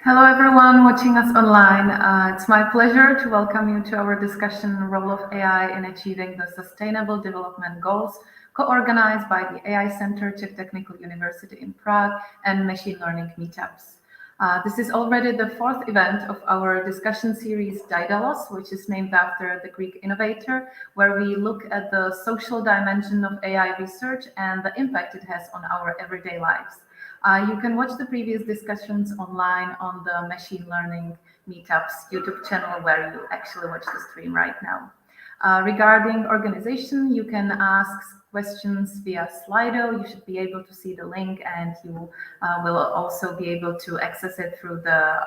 Hello, everyone watching us online. It's my pleasure to welcome you to our discussion, Role of AI in Achieving the Sustainable Development Goals, co-organized by the AI Center, Czech Technical University in Prague, and Machine Learning Meetups. This is already the fourth event of our discussion series, DAIDALOS, which is named after the Greek innovator, where we look at the social dimension of AI research and the impact it has on our everyday lives. You can watch the previous discussions online on the Machine Learning Meetups YouTube channel, where you actually watch the stream right now. Regarding organization, you can ask questions via Slido. You should be able to see the link, and you will also be able to access it through the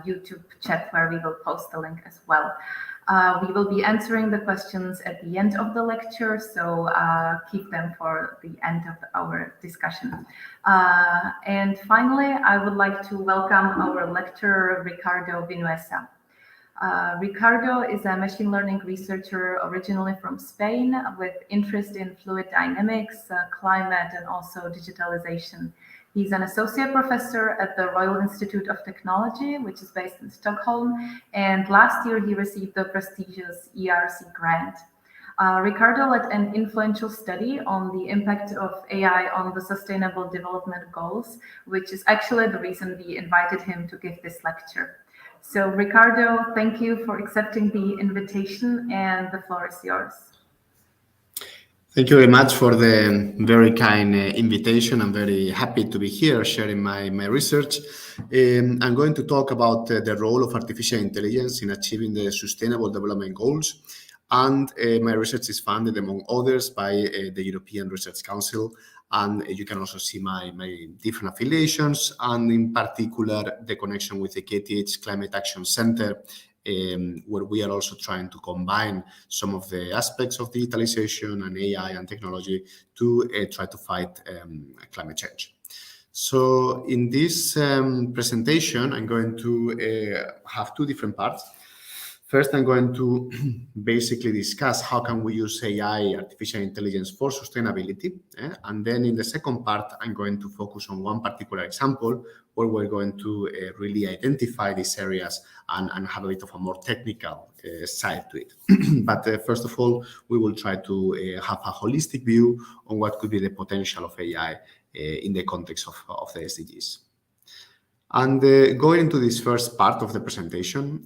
YouTube chat, where we will post the link as well. We will be answering the questions at the end of the lecture, so keep them for the end of our discussion. And finally, I would like to welcome our lecturer, Ricardo Vinuesa. Ricardo is a machine learning researcher originally from Spain with interest in fluid dynamics, climate, and also digitalization. He's an associate professor at the Royal Institute of Technology, which is based in Stockholm. And last year, he received the prestigious ERC grant. Ricardo led an influential study on the impact of AI on the Sustainable Development Goals, which is actually the reason we invited him to give this lecture. So, Ricardo, thank you for accepting the invitation, and the floor is yours. Thank you very much for the very kind invitation. I'm very happy to be here sharing my research. I'm going to talk about the role of artificial intelligence in achieving the Sustainable Development Goals. And my research is funded, among others, by the European Research Council. And you can also see my different affiliations, and in particular, the connection with the KTH Climate Action Center, where we are also trying to combine some of the aspects of digitalization and AI and technology to try to fight climate change. So in this presentation, I'm going to have two different parts. First, I'm going to basically discuss how can we use AI, artificial intelligence, for sustainability. And then in the second part, I'm going to focus on one particular example where we're going to really identify these areas and have a bit of a more technical side to it. But first of all, we will try to have a holistic view on what could be the potential of AI in the context of the SDGs. And going into this first part of the presentation,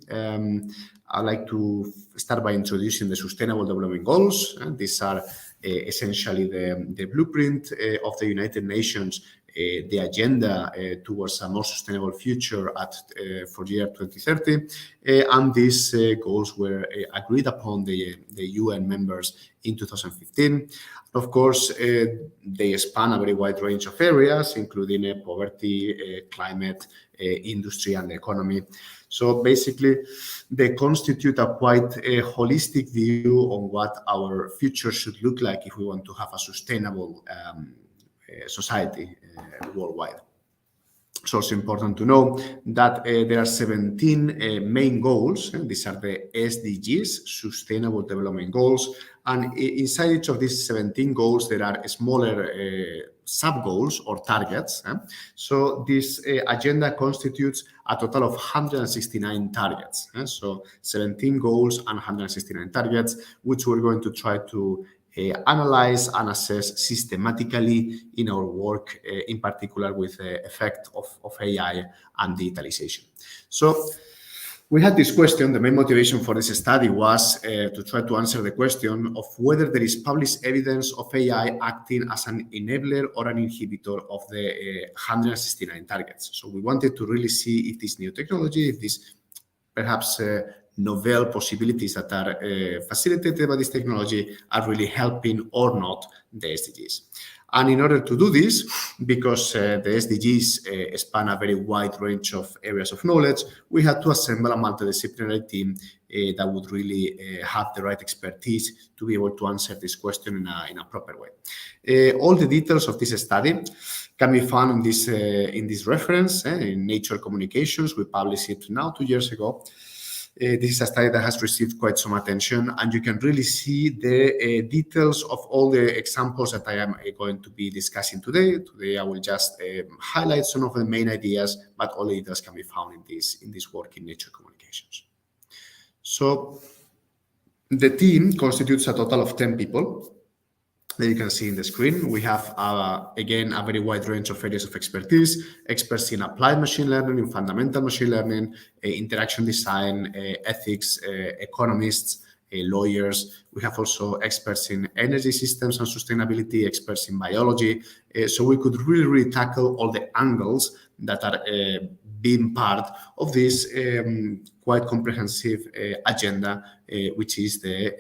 I'd like to start by introducing the Sustainable Development Goals. These are essentially the blueprint of the United Nations, the agenda towards a more sustainable future for year 2030. And these goals were agreed upon the UN members in 2015. Of course, they span a very wide range of areas, including poverty, climate, industry, and the economy. So basically, they constitute a quite holistic view on what our future should look like if we want to have a sustainable society worldwide. It's also important to know that there are 17 main goals. These are the SDGs, Sustainable Development Goals. And inside each of these 17 goals, there are smaller sub-goals or targets. So this agenda constitutes a total of 169 targets. So 17 goals and 169 targets, which we're going to try to analyze and assess systematically in our work, in particular with the effect of AI and digitalization. So we had this question. The main motivation for this study was to try to answer the question of whether there is published evidence of AI acting as an enabler or an inhibitor of the 169 targets. So we wanted to really see if this new technology, if this perhaps novel possibilities that are facilitated by this technology are really helping or not the SDGs. And in order to do this, because the SDGs span a very wide range of areas of knowledge, we had to assemble a multidisciplinary team that would really have the right expertise to be able to answer this question in a proper way. All the details of this study can be found in this reference in Nature Communications. We published it now 2 years ago. This is a study that has received quite some attention, and you can really see the details of all the examples that I am going to be discussing today. Today, I will just highlight some of the main ideas, but all the details can be found in this work in Nature Communications. So the team constitutes a total of 10 people. That you can see in the screen. We have, again, a very wide range of areas of expertise, experts in applied machine learning, in fundamental machine learning, interaction design, ethics, economists, lawyers. We have also experts in energy systems and sustainability, experts in biology. So we could really tackle all the angles that are being part of this quite comprehensive agenda, which is the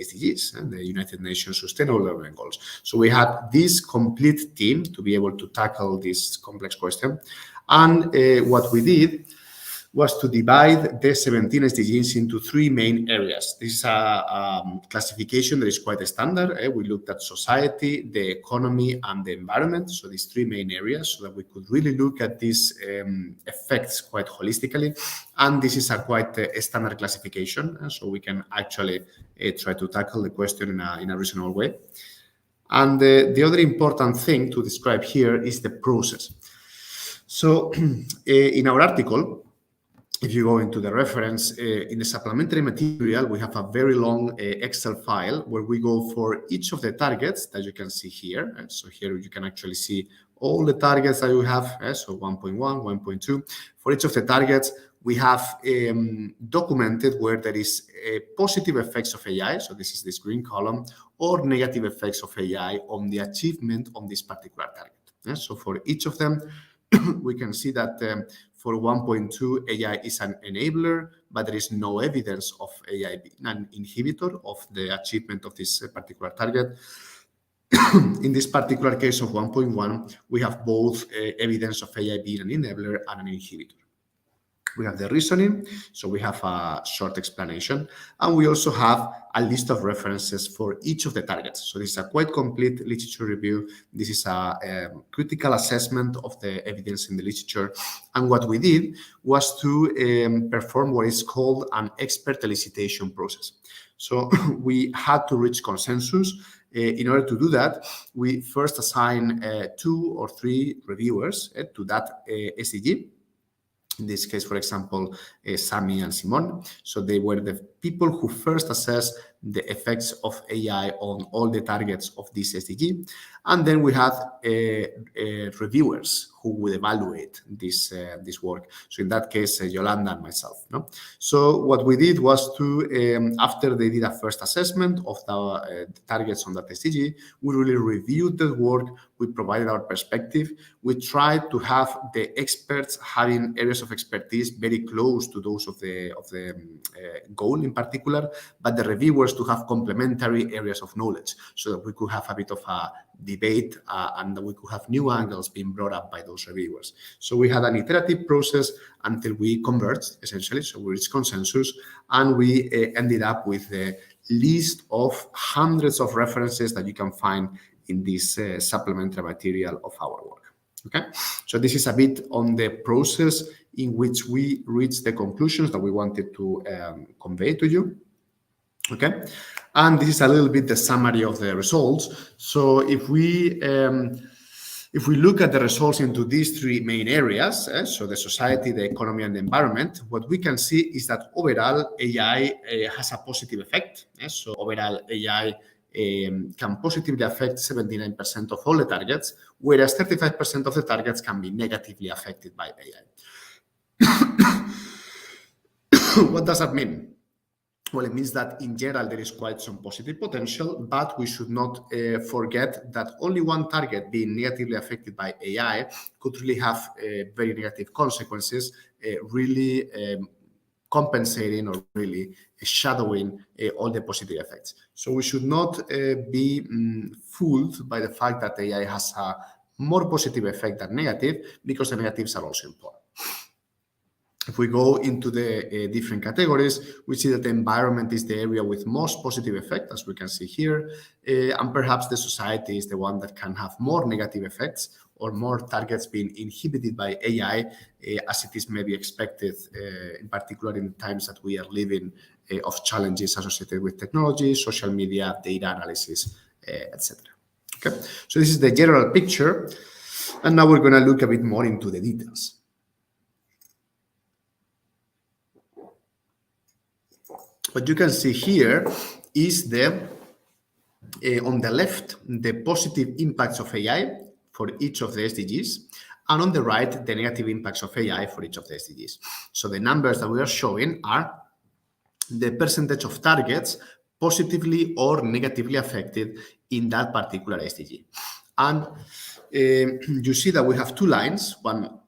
SDGs, the United Nations Sustainable Development Goals. So we had this complete team to be able to tackle this complex question. And what we did was to divide the 17 SDGs into 3 main areas. This is a classification that is quite standard. We looked at society, the economy, and the environment. So these 3 main areas, so that we could really look at these effects quite holistically. And this is a quite standard classification, so we can actually try to tackle the question in a reasonable way. And the other important thing to describe here is the process. So in our article, if you go into the reference, in the supplementary material, we have a very long Excel file where we go for each of the targets that you can see here. So here you can actually see all the targets that you have. So 1.1, 1.2. For each of the targets, we have documented where there is positive effects of AI. So this is this green column, or negative effects of AI on the achievement of this particular target. So for each of them, we can see that for 1.2, AI is an enabler, but there is no evidence of AI being an inhibitor of the achievement of this particular target. In this particular case of 1.1, we have both evidence of AI being an enabler and an inhibitor. We have the reasoning, so we have a short explanation, and we also have a list of references for each of the targets. So this is a quite complete literature review. This is a critical assessment of the evidence in the literature. And what we did was to perform what is called an expert elicitation process. So we had to reach consensus. In order to do that, we first assign 2 or 3 reviewers to that SDG. In this case, for example, Sami and Simon. So they were the people who first assessed the effects of AI on all the targets of this SDG. And then we had reviewers who would evaluate this work. So in that case, Yolanda and myself. No? So what we did was to, after they did a first assessment of the targets on that SDG, we really reviewed the work. We provided our perspective. We tried to have the experts having areas of expertise very close to those of the goal in particular, but the reviewers to have complementary areas of knowledge so that we could have a bit of a debate and we could have new angles being brought up by those reviewers. So we had an iterative process until we converged, essentially. So we reached consensus, and we ended up with a list of hundreds of references that you can find in this supplementary material of our work. Okay, so this is a bit on the process in which we reached the conclusions that we wanted to convey to you. Okay, and this is a little bit the summary of the results. So if we look at the results into these 3 main areas, so the society, the economy, and the environment, what we can see is that overall AI has a positive effect. So overall AI can positively affect 79% of all the targets, whereas 35% of the targets can be negatively affected by AI. What does that mean? Well, it means that in general, there is quite some positive potential, but we should not forget that only one target being negatively affected by AI could really have very negative consequences, really compensating or really shadowing all the positive effects. So we should not be fooled by the fact that AI has a more positive effect than negative, because the negatives are also important. If we go into the different categories, we see that the environment is the area with most positive effect, as we can see here, and perhaps the society is the one that can have more negative effects, or more targets being inhibited by AI, as it is maybe expected, in particular in times that we are living of challenges associated with technology, social media, data analysis, etc. Okay, so this is the general picture, and now we're going to look a bit more into the details. What you can see here is on the left, the positive impacts of AI for each of the SDGs, and on the right, the negative impacts of AI for each of the SDGs. So the numbers that we are showing are the percentage of targets positively or negatively affected in that particular SDG. And you see that we have two lines, one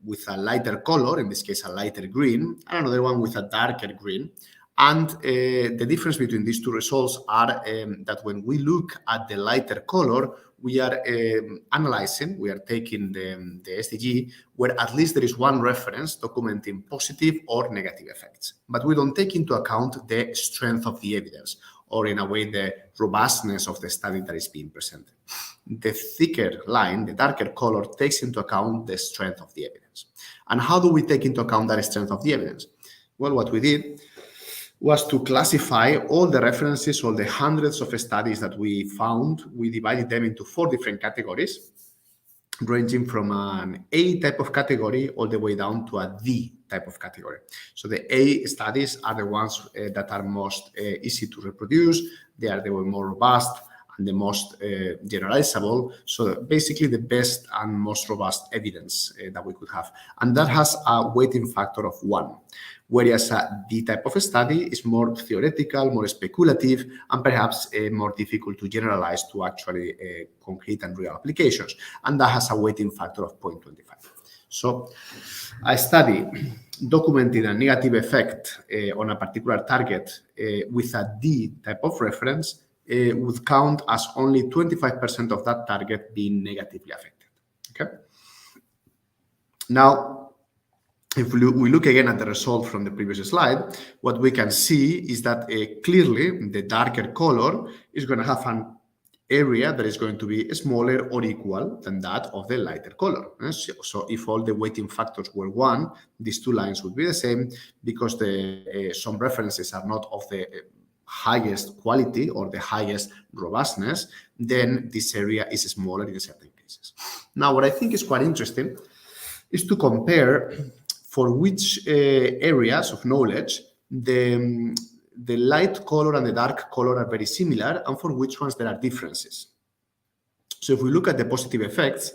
with a lighter color, in this case a lighter green, and another one with a darker green. And the difference between these two results are that when we look at the lighter color, we are analyzing, we are taking the SDG where at least there is one reference documenting positive or negative effects. But we don't take into account the strength of the evidence, or in a way, the robustness of the study that is being presented. The thicker line, the darker color, takes into account the strength of the evidence. And how do we take into account that strength of the evidence? Well, what we did was to classify all the references, all the hundreds of studies that we found. We divided them into 4 different categories, ranging from an A type of category all the way down to a D type of category. So the A studies are the ones that are most easy to reproduce. They are the more robust and the most generalizable. So basically the best and most robust evidence that we could have. And that has a weighting factor of 1. Whereas a D type of study is more theoretical, more speculative, and perhaps more difficult to generalize to actually concrete and real applications. And that has a weighting factor of 0.25. So a study documenting a negative effect on a particular target with a D type of reference would count as only 25% of that target being negatively affected. Okay. Now, if we look again at the result from the previous slide, what we can see is that clearly the darker color is going to have an area that is going to be smaller or equal than that of the lighter color. So if all the weighting factors were 1, these two lines would be the same, because some references are not of the highest quality or the highest robustness, then this area is smaller in certain cases. Now, what I think is quite interesting is to compare for which areas of knowledge the light color and the dark color are very similar, and for which ones there are differences. So if we look at the positive effects,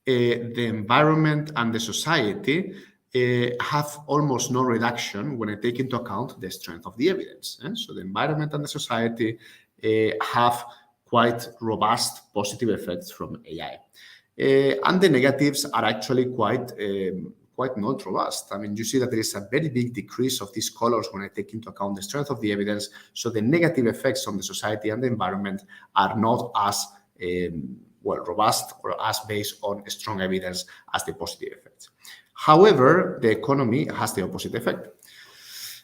the environment and the society have almost no reduction when I take into account the strength of the evidence. So the environment and the society have quite robust positive effects from AI. And the negatives are actually quite not robust. I mean, you see that there is a very big decrease of these colors when I take into account the strength of the evidence. So the negative effects on the society and the environment are not as robust or as based on strong evidence as the positive effects. However, the economy has the opposite effect.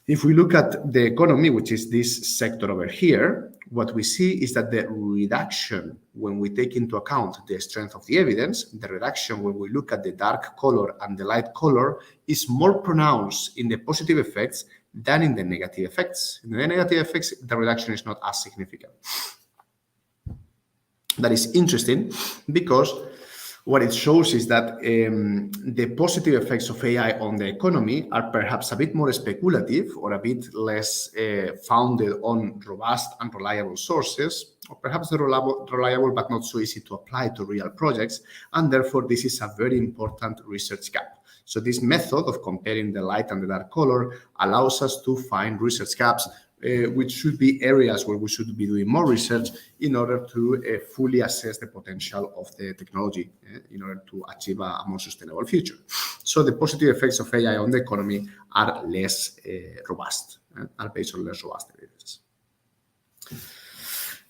If we look at the economy, which is this sector over here, what we see is that the reduction, when we take into account the strength of the evidence, the reduction when we look at the dark color and the light color is more pronounced in the positive effects than in the negative effects. In the negative effects, the reduction is not as significant. That is interesting because what it shows is that the positive effects of AI on the economy are perhaps a bit more speculative or a bit less founded on robust and reliable sources, or perhaps they're reliable but not so easy to apply to real projects, and therefore this is a very important research gap. So this method of comparing the light and the dark color allows us to find research gaps, which should be areas where we should be doing more research in order to fully assess the potential of the technology in order to achieve a more sustainable future. So the positive effects of AI on the economy are less robust, are based on less robust evidence.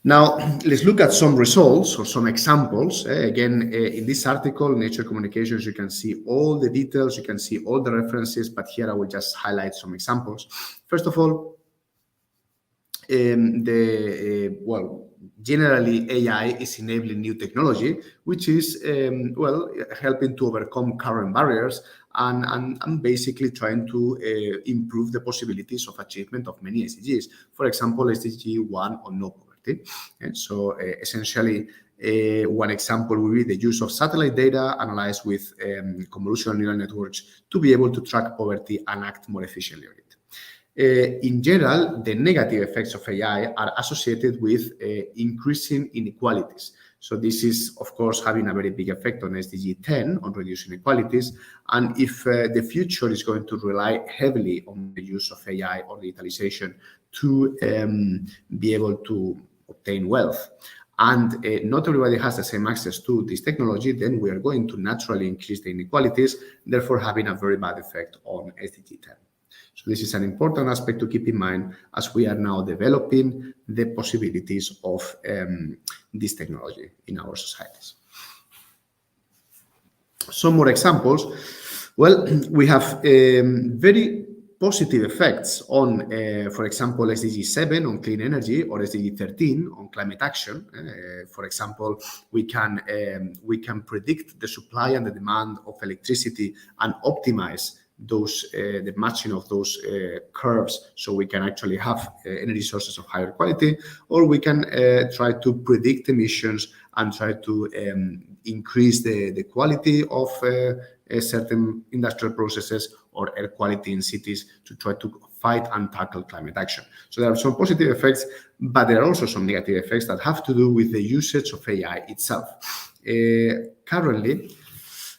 Now, let's look at some results or some examples. Again, in this article, Nature Communications, you can see all the details, you can see all the references, but here I will just highlight some examples. First of all, generally AI is enabling new technology, which is helping to overcome current barriers and basically trying to improve the possibilities of achievement of many SDGs. For example, SDG 1 on no poverty. And so essentially, one example will be the use of satellite data analyzed with convolutional neural networks to be able to track poverty and act more efficiently on it. In general, the negative effects of AI are associated with increasing inequalities. So this is, of course, having a very big effect on SDG 10, on reducing inequalities. And if the future is going to rely heavily on the use of AI or digitalization to be able to obtain wealth, and not everybody has the same access to this technology, then we are going to naturally increase the inequalities, therefore having a very bad effect on SDG 10. So this is an important aspect to keep in mind as we are now developing the possibilities of this technology in our societies. Some more examples. Well, we have very positive effects on, for example, SDG 7 on clean energy or SDG 13 on climate action. For example, we can predict the supply and the demand of electricity and optimize those the matching of those curves, so we can actually have energy sources of higher quality, or we can try to predict emissions and try to increase the quality of certain industrial processes or air quality in cities to try to fight and tackle climate action. So there are some positive effects, but there are also some negative effects that have to do with the usage of AI itself. Currently,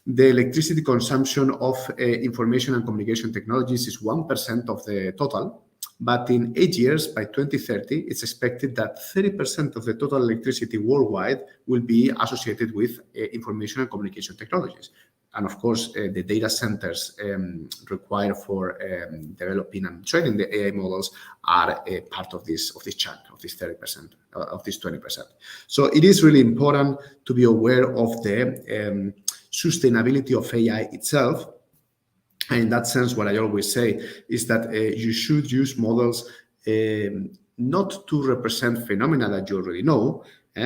the electricity consumption of information and communication technologies is 1% of the total, but in 8 years, by 2030, it's expected that 30% of the total electricity worldwide will be associated with information and communication technologies. And of course, the data centers required for developing and training the AI models are part of this chunk, of this 30%, of this 20%. So it is really important to be aware of the sustainability of AI itself. And in that sense, what I always say is that you should use models not to represent phenomena that you already know,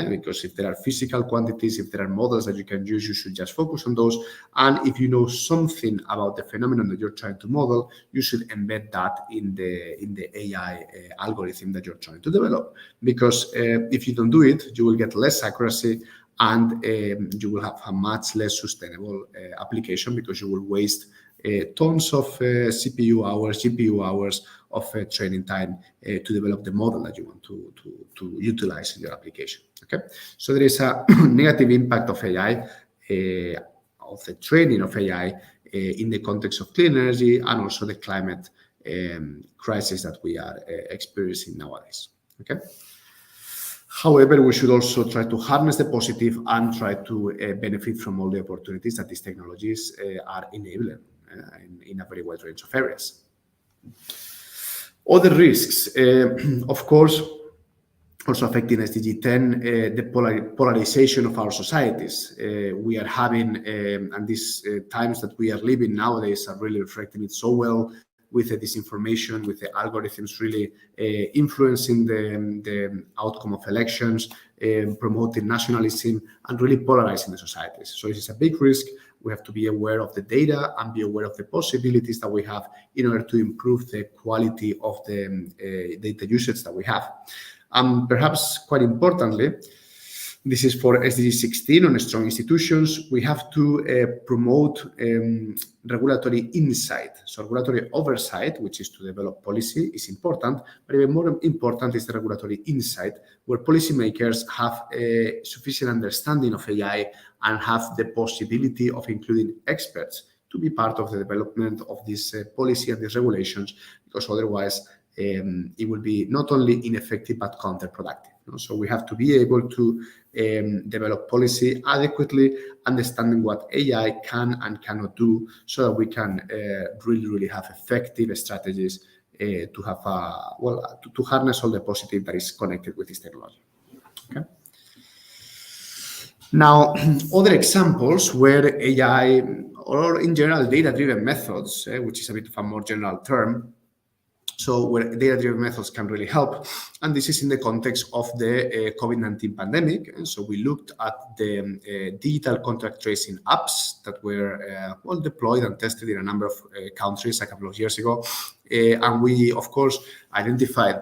because if there are physical quantities, if there are models that you can use, you should just focus on those. And if you know something about the phenomenon that you're trying to model, you should embed that in the AI algorithm that you're trying to develop. Because if you don't do it, you will get less accuracy, and you will have a much less sustainable application, because you will waste tons of CPU hours, GPU hours of training time to develop the model that you want to utilize in your application. Okay, so there is a negative impact of AI, of the training of AI in the context of clean energy and also the climate crisis that we are experiencing nowadays. Okay. However, we should also try to harness the positive and try to benefit from all the opportunities that these technologies are enabling in a very wide range of areas. Other risks, of course, also affecting SDG 10, the polarization of our societies. We are having, and these times that we are living nowadays are really reflecting it so well, with the disinformation, with the algorithms really influencing the outcome of elections, promoting nationalism, and really polarizing the societies. So this is a big risk. We have to be aware of the data and be aware of the possibilities that we have in order to improve the quality of the data usage that we have. Perhaps quite importantly, this is for SDG 16 on strong institutions. We have to promote regulatory insight. So regulatory oversight, which is to develop policy, is important, but even more important is the regulatory insight, where policymakers have a sufficient understanding of AI and have the possibility of including experts to be part of the development of this policy and these regulations, because otherwise it will be not only ineffective but counterproductive. So we have to be able to develop policy adequately, understanding what AI can and cannot do, so that we can really have effective strategies to have to harness all the positive that is connected with this technology. Okay. Now, other examples where AI, or in general data-driven methods, which is a bit of a more general term, So where data-driven methods can really help. And this is in the context of the COVID-19 pandemic. And so we looked at the digital contact tracing apps that were well deployed and tested in a number of countries a couple of years ago. And we, of course, identified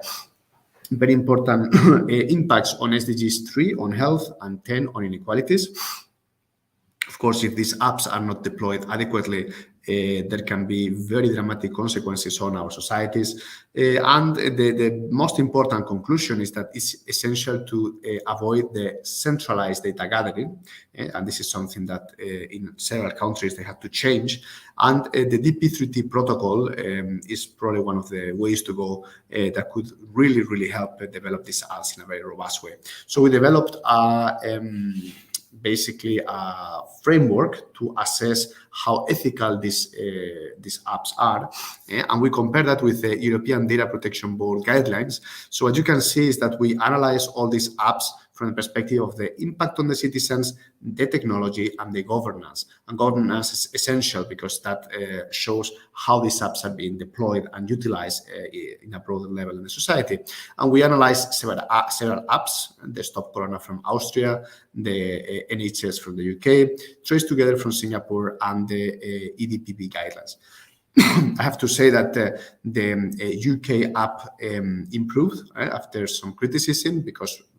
very important impacts on SDGs 3 on health and 10 on inequalities. Of course, if these apps are not deployed adequately, there can be very dramatic consequences on our societies. And the most important conclusion is that it's essential to avoid the centralized data gathering. And this is something that in several countries they have to change. And the DP3T protocol is probably one of the ways to go that could really, really help develop these apps in a very robust way. So we developed basically a framework to assess how ethical these apps are, and we compare that with the European Data Protection Board guidelines. So what you can see is that we analyze all these apps from the perspective of the impact on the citizens, the technology, and the governance. And governance is essential because that shows how these apps are being deployed and utilized in a broader level in the society. And we analyzed several apps, the Stop Corona from Austria, the NHS from the UK, Trace Together from Singapore, and the EDPB guidelines. I have to say that the UK app improved after some criticism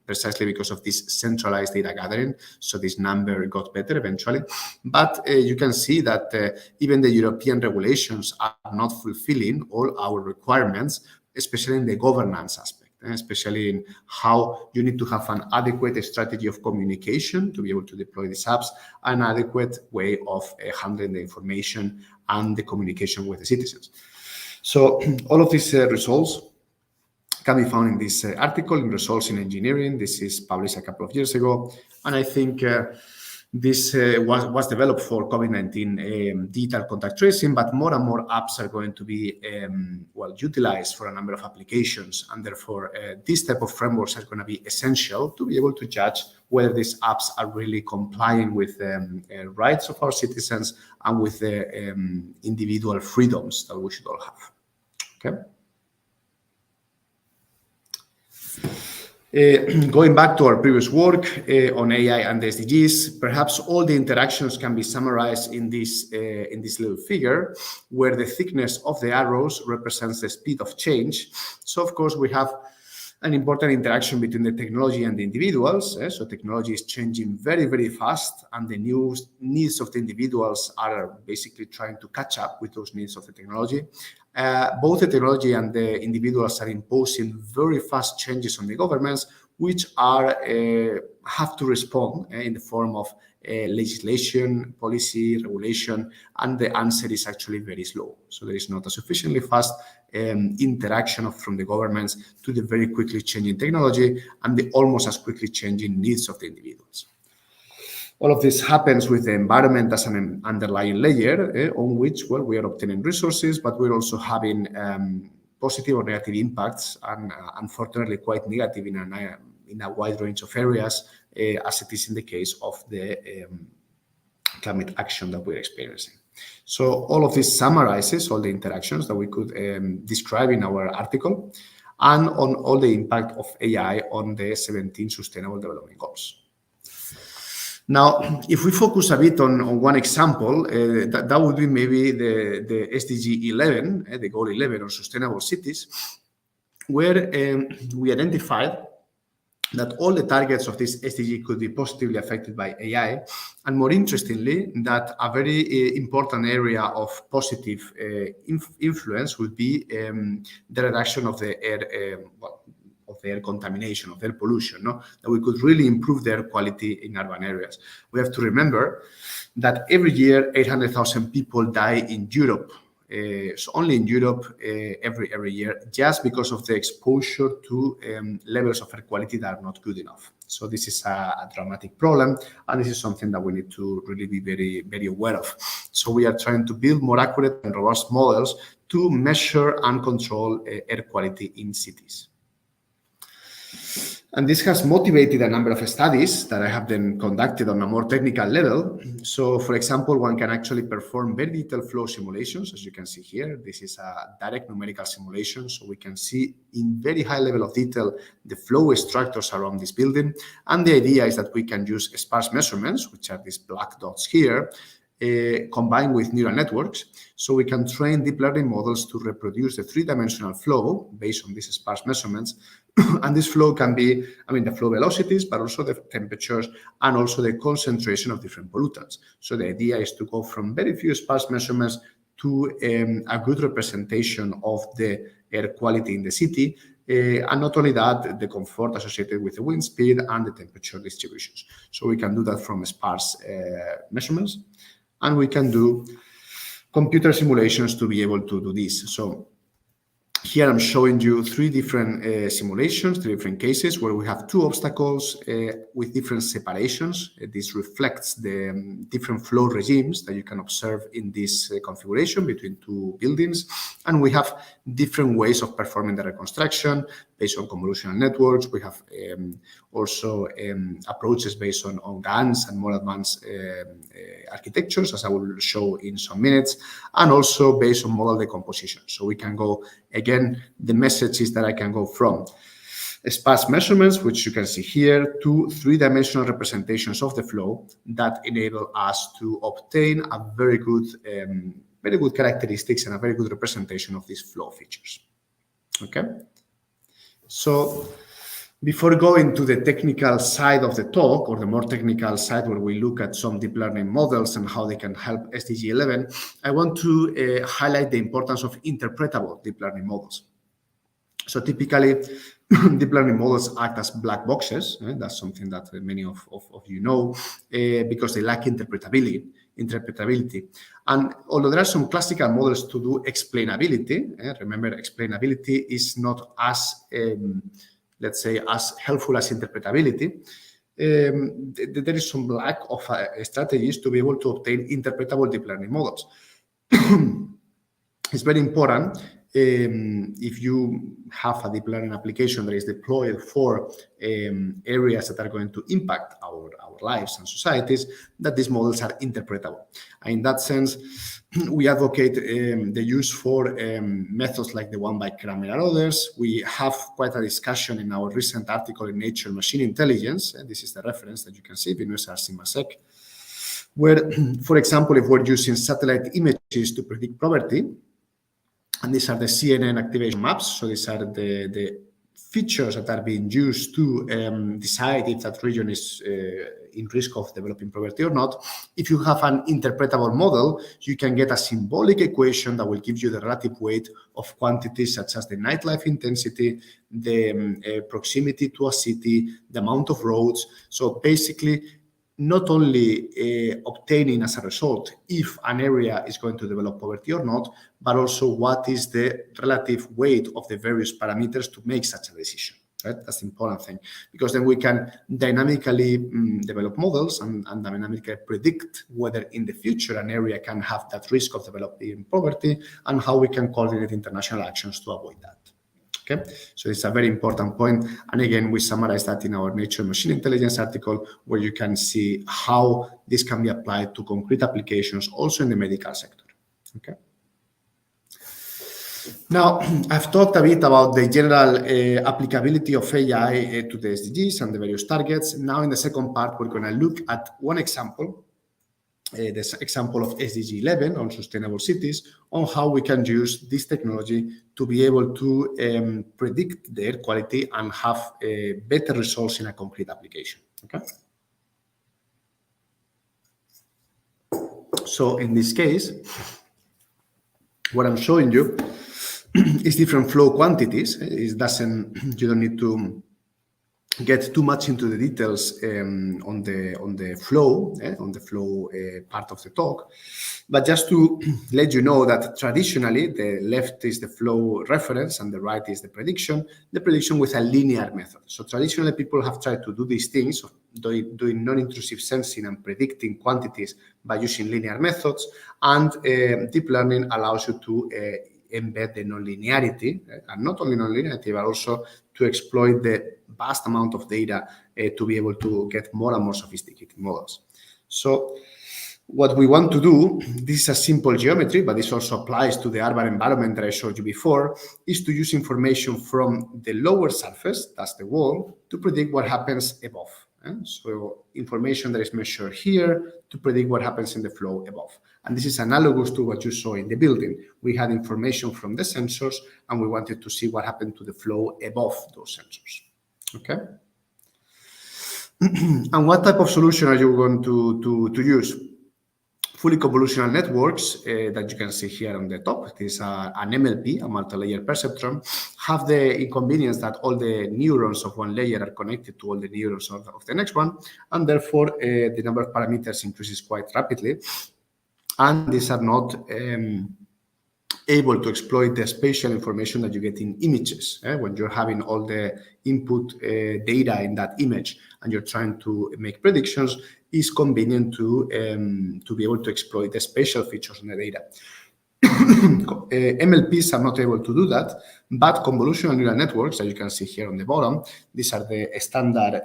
precisely because of this centralized data gathering. So this number got better eventually. But you can see that even the European regulations are not fulfilling all our requirements, especially in the governance aspect, especially in how you need to have an adequate strategy of communication to be able to deploy these apps, an adequate way of handling the information and the communication with the citizens. So all of these results can be found in this article in Results in Engineering. This is published a couple of years ago. And I think this was developed for COVID-19 digital contact tracing, but more and more apps are going to be utilized for a number of applications. And therefore, this type of frameworks are going to be essential to be able to judge whether these apps are really complying with the rights of our citizens and with the individual freedoms that we should all have. Okay. Going back to our previous work on AI and the SDGs, perhaps all the interactions can be summarized in this little figure, where the thickness of the arrows represents the speed of change. So, of course, we have an important interaction between the technology and the individuals. So technology is changing very, very fast, and the new needs of the individuals are basically trying to catch up with those needs of the technology. Both the technology and the individuals are imposing very fast changes on the governments, which have to respond in the form of legislation, policy, regulation, and the answer is actually very slow. So there is not a sufficiently fast interaction from the governments to the very quickly changing technology and the almost as quickly changing needs of the individuals. All of this happens with the environment as an underlying layer on which, we are obtaining resources, but we're also having positive or negative impacts, and unfortunately quite negative in a wide range of areas, as it is in the case of the climate action that we're experiencing. So all of this summarizes all the interactions that we could describe in our article, and on all the impact of AI on the 17 Sustainable Development Goals. Now, if we focus a bit on one example, that would be maybe the SDG 11, the goal 11 on sustainable cities, where we identified that all the targets of this SDG could be positively affected by AI. And more interestingly, that a very important area of positive influence would be the reduction of the air, of air contamination, of air pollution, that we could really improve the air quality in urban areas. We have to remember that every year 800,000 people die in Europe. So only in Europe every year, just because of the exposure to levels of air quality that are not good enough. So this is a dramatic problem, and this is something that we need to really be very, very aware of. So we are trying to build more accurate and robust models to measure and control air quality in cities. And this has motivated a number of studies that I have then conducted on a more technical level. So, for example, one can actually perform very detailed flow simulations, as you can see here. This is a direct numerical simulation, so we can see in very high level of detail the flow structures around this building. And the idea is that we can use sparse measurements, which are these black dots here, combined with neural networks, so we can train deep learning models to reproduce the three-dimensional flow based on these sparse measurements. And this flow can be, the flow velocities, but also the temperatures and also the concentration of different pollutants. So the idea is to go from very few sparse measurements to a good representation of the air quality in the city. And not only that, the comfort associated with the wind speed and the temperature distributions. So we can do that from sparse measurements. And we can do computer simulations to be able to do this. So here I'm showing you three different simulations, three different cases where we have two obstacles with different separations. This reflects the different flow regimes that you can observe in this configuration between two buildings. And we have different ways of performing the reconstruction based on convolutional networks. We have also approaches based on GANs and more advanced architectures, as I will show in some minutes, and also based on model decomposition. So we can go, again, the message is that I can go from sparse measurements, which you can see here, to three-dimensional representations of the flow that enable us to obtain a very good characteristics and a very good representation of these flow features. Okay. So before going to the technical side of the talk, or the more technical side where we look at some deep learning models and how they can help SDG 11, I want to highlight the importance of interpretable deep learning models. So typically, deep learning models act as black boxes. That's something that many of you know, because they lack interpretability. And although there are some classical models to do explainability, remember, explainability is not as, let's say, as helpful as interpretability. There is some lack of strategies to be able to obtain interpretable deep learning models. It's very important if you have a deep learning application that is deployed for areas that are going to impact our lives and societies, that these models are interpretable. And in that sense, we advocate the use for methods like the one by Kramer and others. We have quite a discussion in our recent article in Nature Machine Intelligence, and this is the reference that you can see, Vinuesa Simasek, where, for example, if we're using satellite images to predict poverty, and these are the CNN activation maps. So these are the features that are being used to decide if that region is in risk of developing poverty or not. If you have an interpretable model, you can get a symbolic equation that will give you the relative weight of quantities such as the nightlife intensity, the proximity to a city, the amount of roads. So basically, not only obtaining as a result if an area is going to develop poverty or not, but also what is the relative weight of the various parameters to make such a decision. Right? That's the important thing, because then we can dynamically develop models and dynamically predict whether in the future an area can have that risk of developing poverty and how we can coordinate international actions to avoid that. Okay, so it's a very important point. And again, we summarize that in our Nature Machine Intelligence article, where you can see how this can be applied to concrete applications also in the medical sector. Okay. Now, I've talked a bit about the general applicability of AI to the SDGs and the various targets. Now, in the second part, we're going to look at one example, this example of SDG 11 on sustainable cities, on how we can use this technology to be able to predict the air quality and have better results in a concrete application. Okay. So in this case, what I'm showing you is different flow quantities. You don't need to get too much into the details on the flow part of the talk, but just to let you know that traditionally the left is the flow reference and the right is the prediction with a linear method. So traditionally people have tried to do these things, doing non-intrusive sensing and predicting quantities by using linear methods, and deep learning allows you to embed the nonlinearity, and not only nonlinearity, but also to exploit the vast amount of data to be able to get more and more sophisticated models. So what we want to do, this is a simple geometry, but this also applies to the urban environment that I showed you before, is to use information from the lower surface, that's the wall, to predict what happens above. So information that is measured here to predict what happens in the flow above. And this is analogous to what you saw in the building. We had information from the sensors, and we wanted to see what happened to the flow above those sensors. Okay? And what type of solution are you going to use? Fully convolutional networks that you can see here on the top, this is an MLP, a multi-layer perceptron, have the inconvenience that all the neurons of one layer are connected to all the neurons of the next one, and therefore the number of parameters increases quite rapidly, and these are not able to exploit the spatial information that you get in images. When you're having all the input data in that image and you're trying to make predictions, it's convenient to be able to exploit the spatial features in the data. MLPs are not able to do that, but convolutional neural networks, as you can see here on the bottom, these are the standard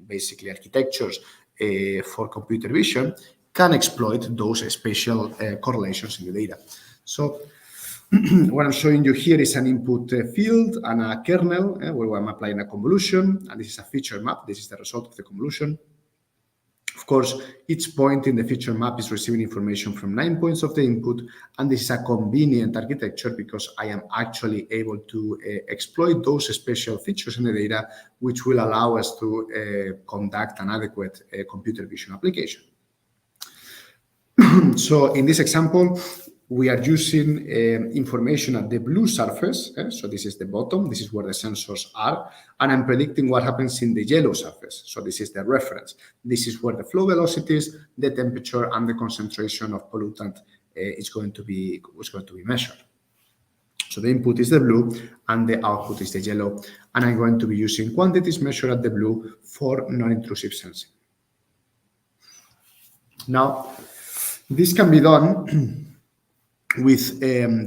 basically architectures for computer vision, can exploit those spatial correlations in the data. So what I'm showing you here is an input field and a kernel where I'm applying a convolution, and this is a feature map. This is the result of the convolution. Of course, each point in the feature map is receiving information from 9 points of the input, and this is a convenient architecture because I am actually able to exploit those spatial features in the data, which will allow us to conduct an adequate computer vision application. So in this example, we are using information at the blue surface. So this is the bottom. This is where the sensors are. And I'm predicting what happens in the yellow surface. So this is the reference. This is where the flow velocities, the temperature, and the concentration of pollutant is going to be measured. So the input is the blue, and the output is the yellow. And I'm going to be using quantities measured at the blue for non-intrusive sensing. Now, this can be done with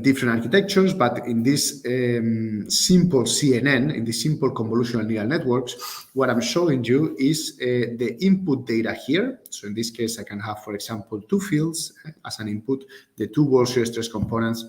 different architectures, but in this simple CNN, in these simple convolutional neural networks, what I'm showing you is the input data here. So in this case, I can have, for example, two fields as an input, the two wall shear stress components,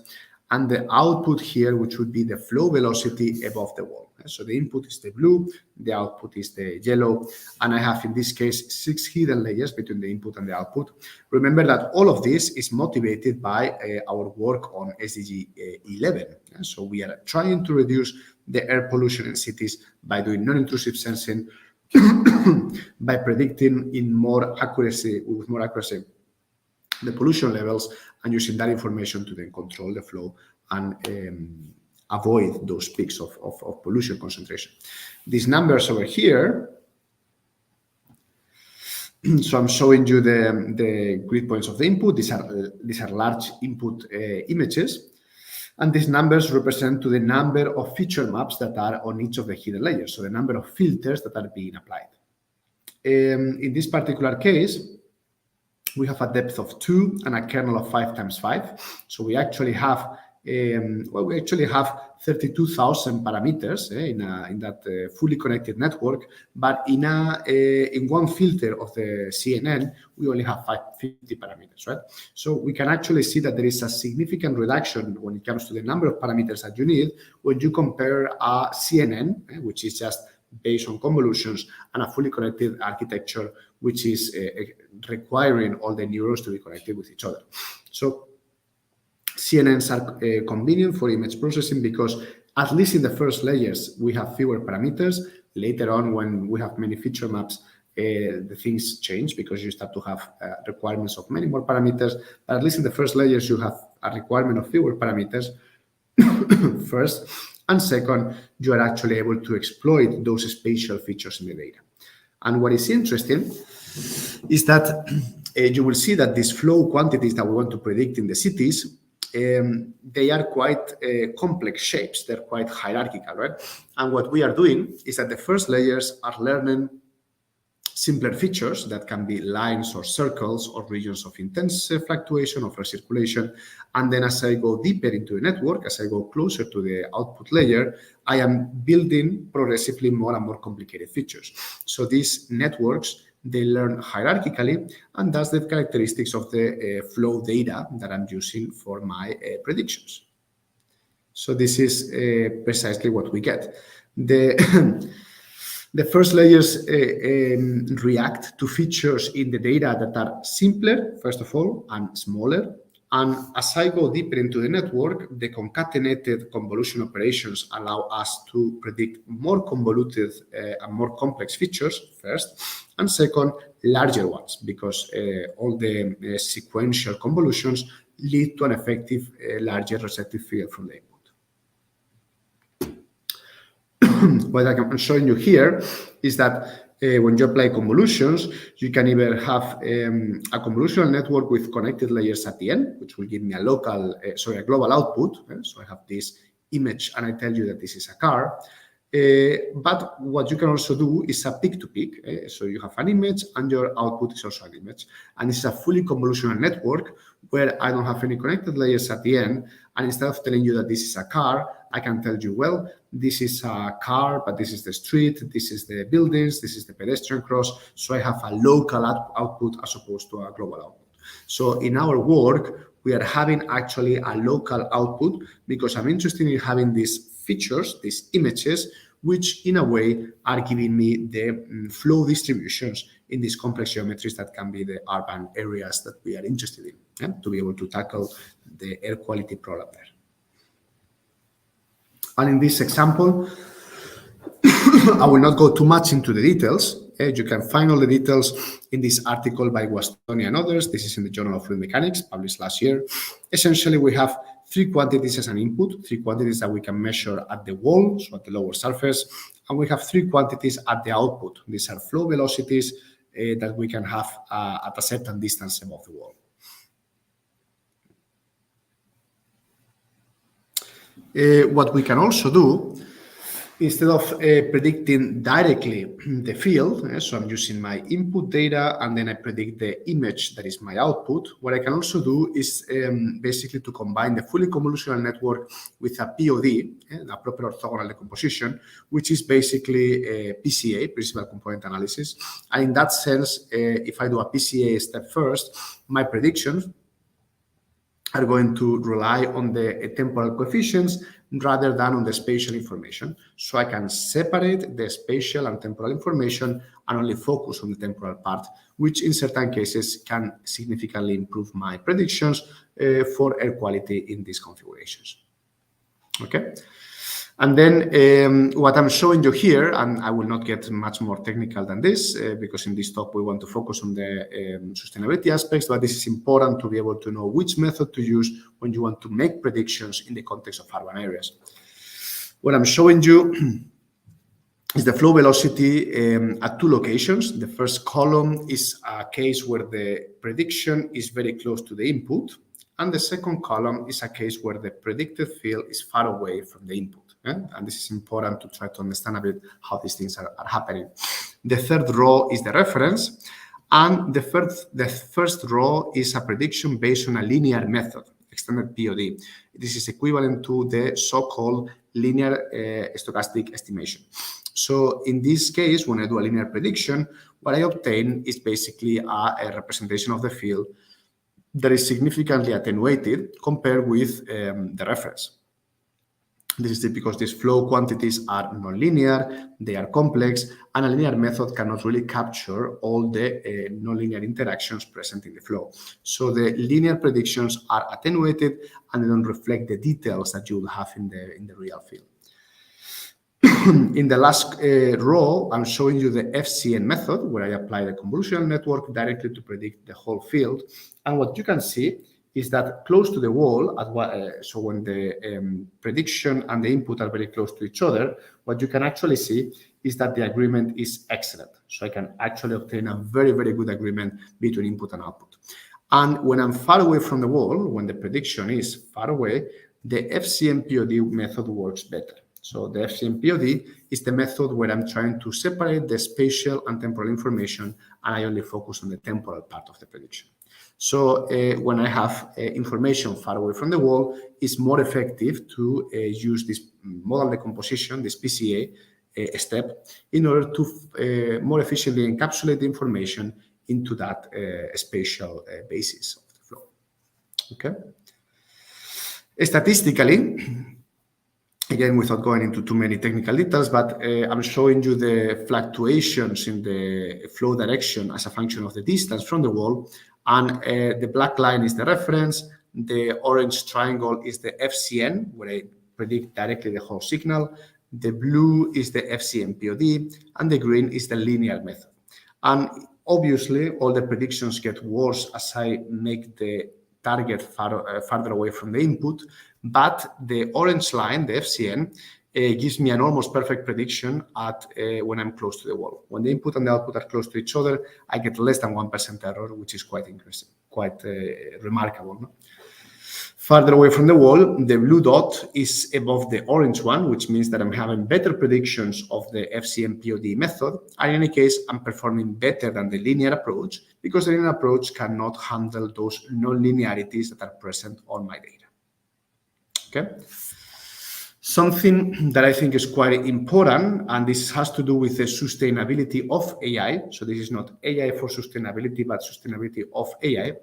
and the output here, which would be the flow velocity above the wall. So the input is the blue, the output is the yellow, and I have, in this case, 6 hidden layers between the input and the output. Remember that all of this is motivated by our work on SDG 11. So we are trying to reduce the air pollution in cities by doing non-intrusive sensing, by predicting with more accuracy, the pollution levels, and using that information to then control the flow and avoid those peaks of pollution concentration. These numbers over here, so I'm showing you the grid points of the input. These are large input images, and these numbers represent to the number of feature maps that are on each of the hidden layers, so the number of filters that are being applied. In this particular case, we have a depth of 2 and a kernel of 5 times 5. So we actually have 32,000 parameters in that fully connected network, but in one filter of the CNN, we only have 50 parameters, right? So we can actually see that there is a significant reduction when it comes to the number of parameters that you need when you compare a CNN, which is just based on convolutions, and a fully connected architecture, which is requiring all the neurons to be connected with each other. So CNNs are convenient for image processing because, at least in the first layers, we have fewer parameters. Later on, when we have many feature maps, the things change because you start to have requirements of many more parameters. But at least in the first layers, you have a requirement of fewer parameters first. And second, you are actually able to exploit those spatial features in the data. And what is interesting is that you will see that these flow quantities that we want to predict in the cities, they are quite complex shapes. They're quite hierarchical, right? And what we are doing is that the first layers are learning simpler features that can be lines or circles or regions of intense fluctuation or circulation. And then as I go deeper into the network, as I go closer to the output layer, I am building progressively more and more complicated features. So these networks, they learn hierarchically, and that's the characteristics of the flow data that I'm using for my predictions. So this is precisely what we get. The first layers react to features in the data that are simpler, first of all, and smaller. And as I go deeper into the network, the concatenated convolution operations allow us to predict more convoluted and more complex features, first, and second, larger ones, because all the sequential convolutions lead to an effective larger receptive field from the input. What I'm showing you here is that when you apply convolutions, you can either have a convolutional network with connected layers at the end, which will give me a global output. So I have this image, and I tell you that this is a car. But what you can also do is a peak-to-peak. So you have an image, and your output is also an image. And this is a fully convolutional network where I don't have any connected layers at the end. And instead of telling you that this is a car, I can tell you, well, this is a car, but this is the street, this is the buildings, this is the pedestrian cross. So I have a local output as opposed to a global output. So in our work, we are having actually a local output because I'm interested in having these features, these images, which in a way are giving me the flow distributions in these complex geometries that can be the urban areas that we are interested in, to be able to tackle the air quality problem there. And in this example, I will not go too much into the details. You can find all the details in this article by Guastoni and others. This is in the Journal of Fluid Mechanics, published last year. Essentially, we have three quantities as an input, three quantities that we can measure at the wall, so at the lower surface, and we have three quantities at the output. These are flow velocities that we can have at a certain distance above the wall. What we can also do, instead of predicting directly the field, so I'm using my input data and then I predict the image that is my output, what I can also do is basically to combine the fully convolutional network with a POD, a proper orthogonal decomposition, which is basically a PCA, principal component analysis. And in that sense, if I do a PCA step first, my predictions are going to rely on the temporal coefficients rather than on the spatial information. So I can separate the spatial and temporal information and only focus on the temporal part, which in certain cases can significantly improve my predictions for air quality in these configurations. Okay. And then what I'm showing you here, and I will not get much more technical than this, because in this talk we want to focus on the sustainability aspects, but this is important to be able to know which method to use when you want to make predictions in the context of urban areas. What I'm showing you is the flow velocity at two locations. The first column is a case where the prediction is very close to the input, and the second column is a case where the predicted field is far away from the input. And this is important to try to understand a bit how these things are happening. The third row is the reference, and the first row is a prediction based on a linear method, extended POD. This is equivalent to the so-called linear stochastic estimation. So in this case, when I do a linear prediction, what I obtain is basically a representation of the field that is significantly attenuated compared with the reference. This is because these flow quantities are nonlinear, they are complex, and a linear method cannot really capture all the nonlinear interactions present in the flow. So the linear predictions are attenuated and they don't reflect the details that you will have in the real field. In the last row, I'm showing you the FCN method, where I apply the convolutional network directly to predict the whole field. And what you can see is that close to the wall, so when the prediction and the input are very close to each other, what you can actually see is that the agreement is excellent. So I can actually obtain a very, very good agreement between input and output. And when I'm far away from the wall, when the prediction is far away, the FCN POD method works better. So the FCM POD is the method where I'm trying to separate the spatial and temporal information, and I only focus on the temporal part of the prediction. So when I have information far away from the wall, it's more effective to use this model decomposition, this PCA step, in order to more efficiently encapsulate the information into that spatial basis of the flow. Okay. Statistically, again, without going into too many technical details, but I'm showing you the fluctuations in the flow direction as a function of the distance from the wall. And the black line is the reference. The orange triangle is the FCN, where I predict directly the whole signal. The blue is the FCM POD, and the green is the linear method. And obviously, all the predictions get worse as I make the target farther away from the input, but the orange line, the FCN, gives me an almost perfect prediction at when I'm close to the wall. When the input and the output are close to each other, I get less than 1% error, which is quite interesting, quite remarkable. No? Farther away from the wall, the blue dot is above the orange one, which means that I'm having better predictions of the FCM POD method. And in any case, I'm performing better than the linear approach because the linear approach cannot handle those non-linearities that are present on my data. Okay. Something that I think is quite important, and this has to do with the sustainability of AI. So this is not AI for sustainability, but sustainability of AI,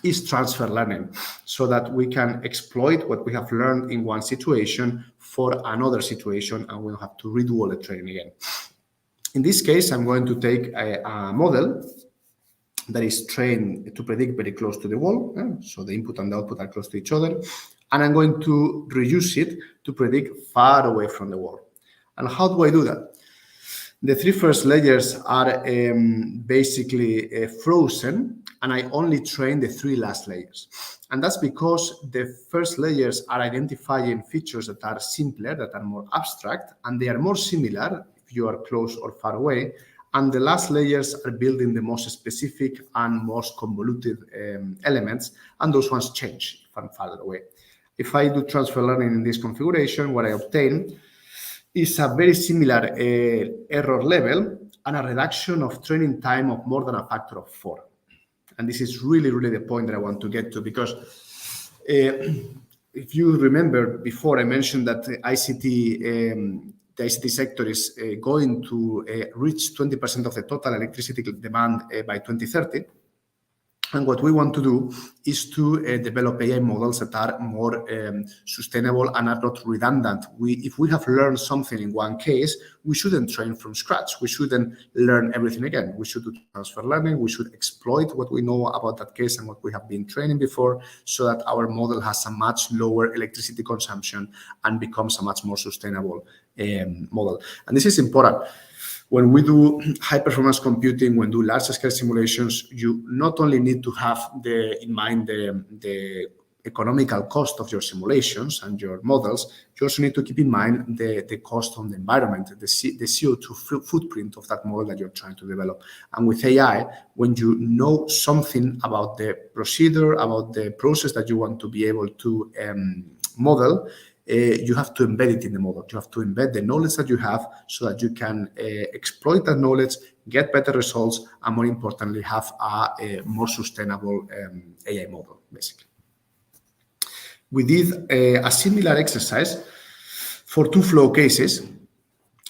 is transfer learning, so that we can exploit what we have learned in one situation for another situation, and we'll have to redo all the training again. In this case, I'm going to take a model that is trained to predict very close to the wall. So the input and the output are close to each other. And I'm going to reuse it to predict far away from the wall. And how do I do that? The three first layers are basically frozen, and I only train the three last layers. And that's because the first layers are identifying features that are simpler, that are more abstract, and they are more similar if you are close or far away. And the last layers are building the most specific and most convoluted elements, and those ones change if I'm farther away. If I do transfer learning in this configuration, what I obtain is a very similar error level and a reduction of training time of more than a factor of 4. And this is really, really the point that I want to get to, because if you remember before, I mentioned that the ICT sector is going to reach 20% of the total electricity demand by 2030. And what we want to do is to develop AI models that are more sustainable and are not redundant. If we have learned something in one case, we shouldn't train from scratch. We shouldn't learn everything again. We should do transfer learning. We should exploit what we know about that case and what we have been training before, so that our model has a much lower electricity consumption and becomes a much more sustainable model. And this is important. When we do high-performance computing, when we do large-scale simulations, you not only need to have in mind the economical cost of your simulations and your models, you also need to keep in mind the cost on the environment, the CO2 footprint of that model that you're trying to develop. And with AI, when you know something about the procedure, about the process that you want to be able to model, you have to embed it in the model. You have to embed the knowledge that you have so that you can exploit that knowledge, get better results, and more importantly, have a more sustainable AI model, basically. We did a similar exercise for 2 flow cases,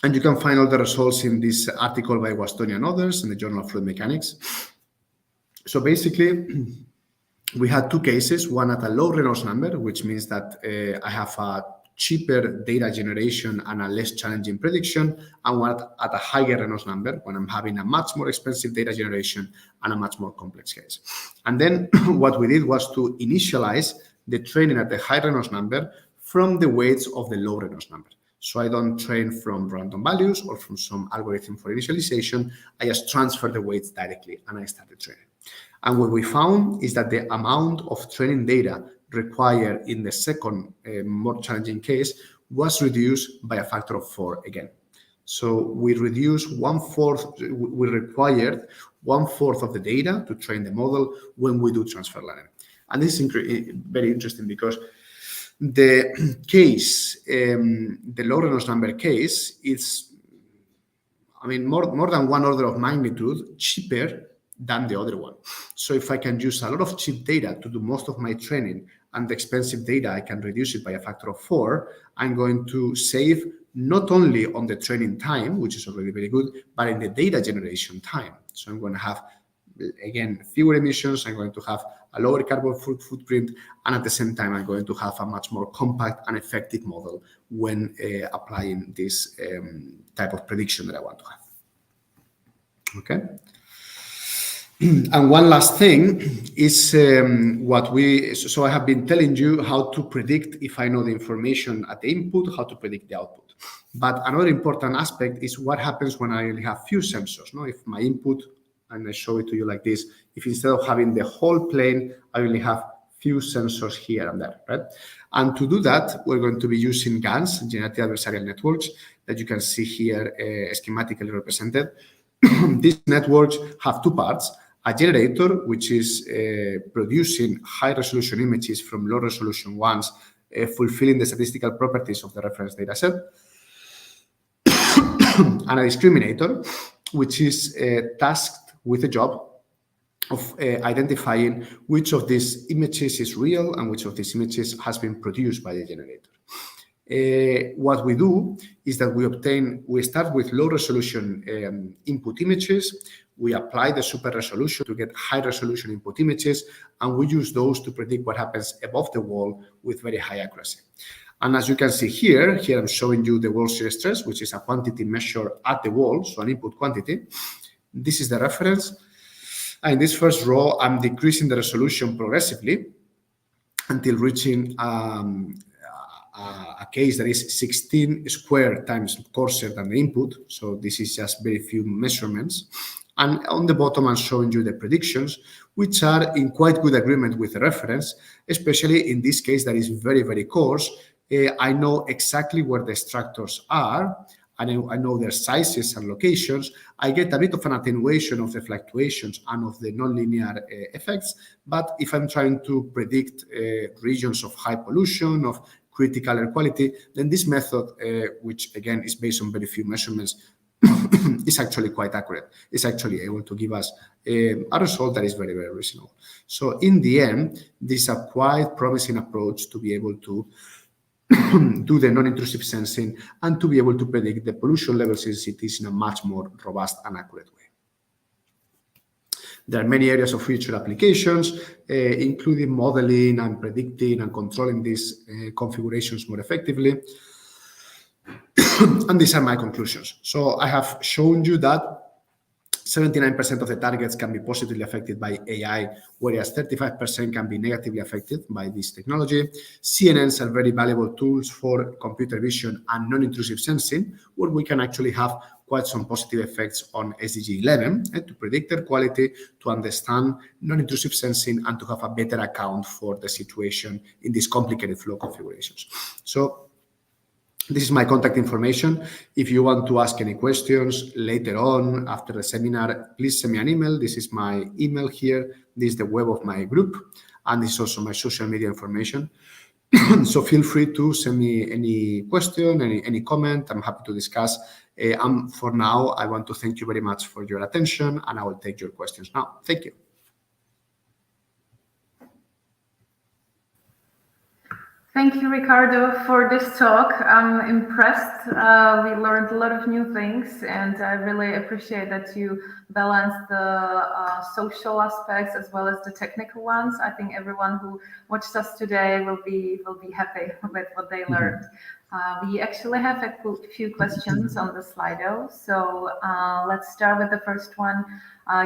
and you can find all the results in this article by Wastoni and others in the Journal of Fluid Mechanics. So basically, we had 2 cases, one at a low Reynolds number, which means that I have a cheaper data generation and a less challenging prediction, and one at a higher Reynolds number, when I'm having a much more expensive data generation and a much more complex case. And then what we did was to initialize the training at the high Reynolds number from the weights of the low Reynolds number. So I don't train from random values or from some algorithm for initialization. I just transfer the weights directly and I started training. And what we found is that the amount of training data required in the second, more challenging case was reduced by a factor of 4 again. So we reduced 1/4, we required 1/4 of the data to train the model when we do transfer learning. And this is very interesting because The case, the low Reynolds number case, is, I mean, more than one order of magnitude cheaper than the other one. So if I can use a lot of cheap data to do most of my training, and the expensive data, I can reduce it by a factor of 4, I'm going to save not only on the training time, which is already very good, but in the data generation time. So I'm going to have, again, fewer emissions, I'm going to have a lower carbon footprint, and at the same time, I'm going to have a much more compact and effective model when applying this type of prediction that I want to have. Okay. And one last thing is so I have been telling you how to predict, if I know the information at the input, how to predict the output. But another important aspect is what happens when I only have few sensors. No? If my input, and I show it to you like this, if instead of having the whole plane, I only have few sensors here and there, right? And to do that, we're going to be using GANs, generative adversarial networks, that you can see here schematically represented. These networks have two parts. A generator, which is producing high-resolution images from low-resolution ones, fulfilling the statistical properties of the reference data set. And a discriminator, which is tasked with the job of identifying which of these images is real and which of these images has been produced by the generator. What we do is that we start with low resolution input images, we apply the super resolution to get high resolution input images, and we use those to predict what happens above the wall with very high accuracy. And as you can see here I'm showing you the wall shear stress, which is a quantity measured at the wall, so an input quantity. This is the reference. And in this first row, I'm decreasing the resolution progressively until reaching a case that is 16 square times coarser than the input. So this is just very few measurements. And on the bottom, I'm showing you the predictions, which are in quite good agreement with the reference, especially in this case that is very, very coarse. I know exactly where the structures are. I know their sizes and locations. I get a bit of an attenuation of the fluctuations and of the nonlinear effects. But if I'm trying to predict regions of high pollution, of critical air quality, then this method, which again is based on very few measurements, is actually quite accurate. It's actually able to give us a result that is very, very reasonable. So in the end, this is a quite promising approach to be able to do the non-intrusive sensing and to be able to predict the pollution levels in cities in a much more robust and accurate way. There are many areas of future applications, including modeling and predicting and controlling these configurations more effectively. And these are my conclusions. So I have shown you that 79% of the targets can be positively affected by AI, whereas 35% can be negatively affected by this technology. CNNs are very valuable tools for computer vision and non-intrusive sensing, where we can actually have quite some positive effects on SDG 11 and to predict their quality, to understand non-intrusive sensing, and to have a better account for the situation in these complicated flow configurations. So this is my contact information. If you want to ask any questions later on after the seminar, please send me an email. This is my email here. This is the web of my group, and this is also my social media information. So feel free to send me any question, any comment. I'm happy to discuss. And for now, I want to thank you very much for your attention, and I will take your questions now. Thank you. Thank you, Ricardo, for this talk. I'm impressed. We learned a lot of new things, and I really appreciate that you balanced the social aspects as well as the technical ones. I think everyone who watched us today will be happy with what they learned. We actually have a few questions on the Slido. So let's start with the first one.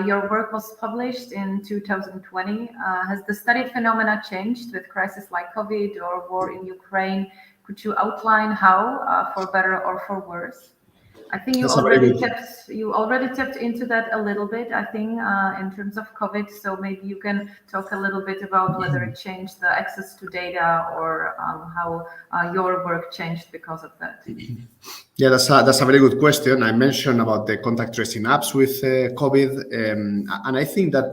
Your work was published in 2020. Has the studied phenomena changed with crises like COVID or war in Ukraine? Could you outline how, for better or for worse? I think you already tapped into that a little bit, I think, in terms of COVID. So maybe you can talk a little bit about whether it changed the access to data or how your work changed because of that. Yeah, that's a very good question. I mentioned about the contact tracing apps with COVID, and I think that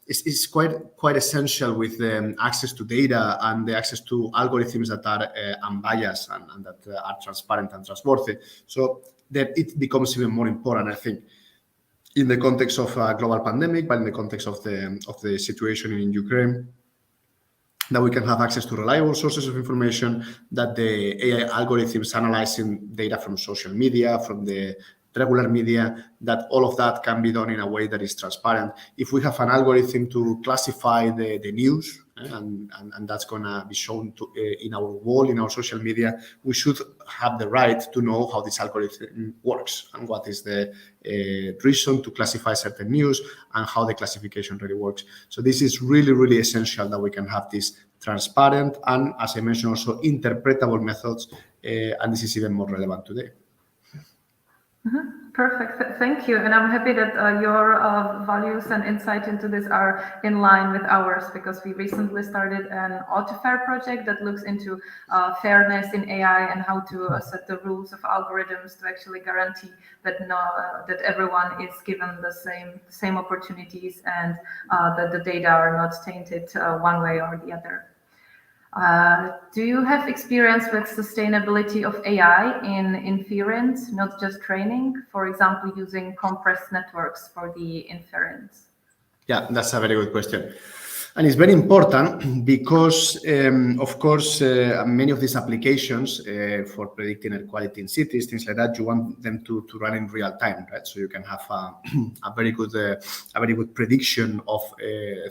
it's quite essential with access to data and the access to algorithms that are unbiased and that are transparent and trustworthy. So that it becomes even more important, I think, in the context of a global pandemic, but in the context of the situation in Ukraine, that we can have access to reliable sources of information, that the AI algorithms analyzing data from social media, from the regular media, that all of that can be done in a way that is transparent. If we have an algorithm to classify the news, and that's going to be shown in our wall, in our social media, we should have the right to know how this algorithm works and what is the reason to classify certain news and how the classification really works. So this is really, really essential that we can have this transparent and, as I mentioned, also interpretable methods, and this is even more relevant today. Perfect. Thank you. And I'm happy that your values and insight into this are in line with ours, because we recently started an AutoFair project that looks into fairness in AI and how to set the rules of algorithms to actually guarantee that that everyone is given the same opportunities and that the data are not tainted one way or the other. Do you have experience with sustainability of AI in inference, not just training? For example, using compressed networks for the inference? Yeah, that's a very good question. And it's very important because, of course, many of these applications for predicting air quality in cities, things like that, you want them to run in real time, right? So you can have a very good prediction of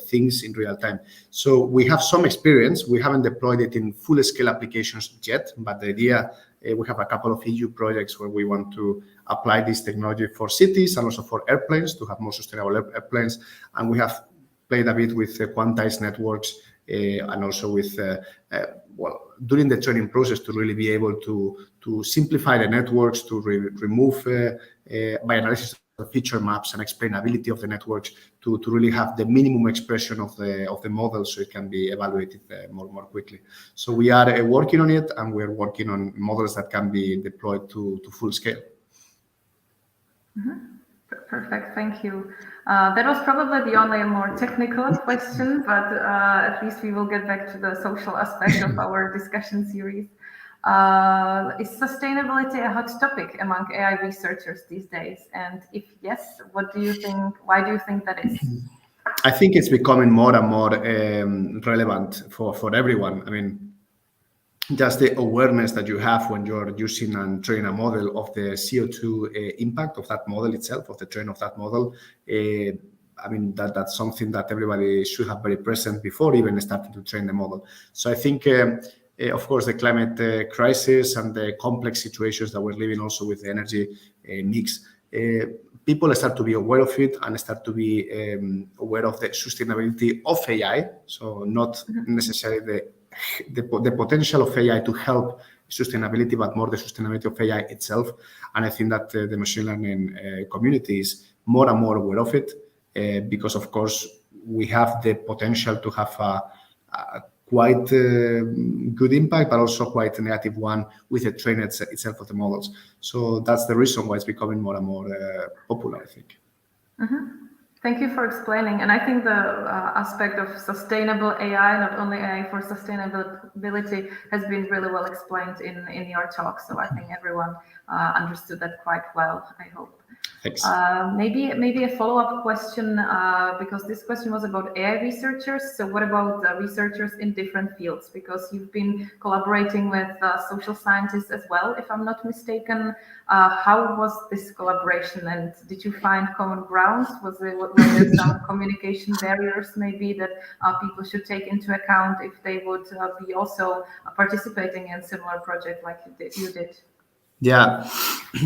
things in real time. So we have some experience. We haven't deployed it in full-scale applications yet, but the idea, we have a couple of EU projects where we want to apply this technology for cities and also for airplanes to have more sustainable airplanes. And we have played a bit with quantized networks and also with, during the training process to really be able to simplify the networks, to remove by analysis of feature maps and explainability of the networks, to really have the minimum expression of the model so it can be evaluated more quickly. So we are working on it, and we're working on models that can be deployed to full scale. Perfect, thank you. That was probably the only more technical question, but at least we will get back to the social aspect of our discussion series. Is sustainability a hot topic among AI researchers these days? And if yes, what do you think? Why do you think that is? I think it's becoming more and more relevant for everyone. I mean, just the awareness that you have when you're using and training a model of the CO2 impact of that model itself, of the train of that model. I mean, that's something that everybody should have very present before even starting to train the model. So I think, of course, the climate crisis and the complex situations that we're living also with the energy mix, people start to be aware of it and start to be aware of the sustainability of AI. So not necessarily the potential of AI to help sustainability, but more the sustainability of AI itself. And I think that the machine learning community is more and more aware of it because, of course, we have the potential to have a quite good impact, but also quite a negative one with the train itself of the models. So that's the reason why it's becoming more and more popular, I think. Thank you for explaining. And I think the aspect of sustainable AI, not only AI for sustainability, has been really well explained in your talk. So I think everyone understood that quite well, I hope. Thanks. Maybe a follow-up question, because this question was about AI researchers. So what about researchers in different fields? Because you've been collaborating with social scientists as well, if I'm not mistaken. How was this collaboration, and did you find common grounds? Were there some communication barriers maybe that people should take into account if they would be also participating in a similar project like you did? Yeah,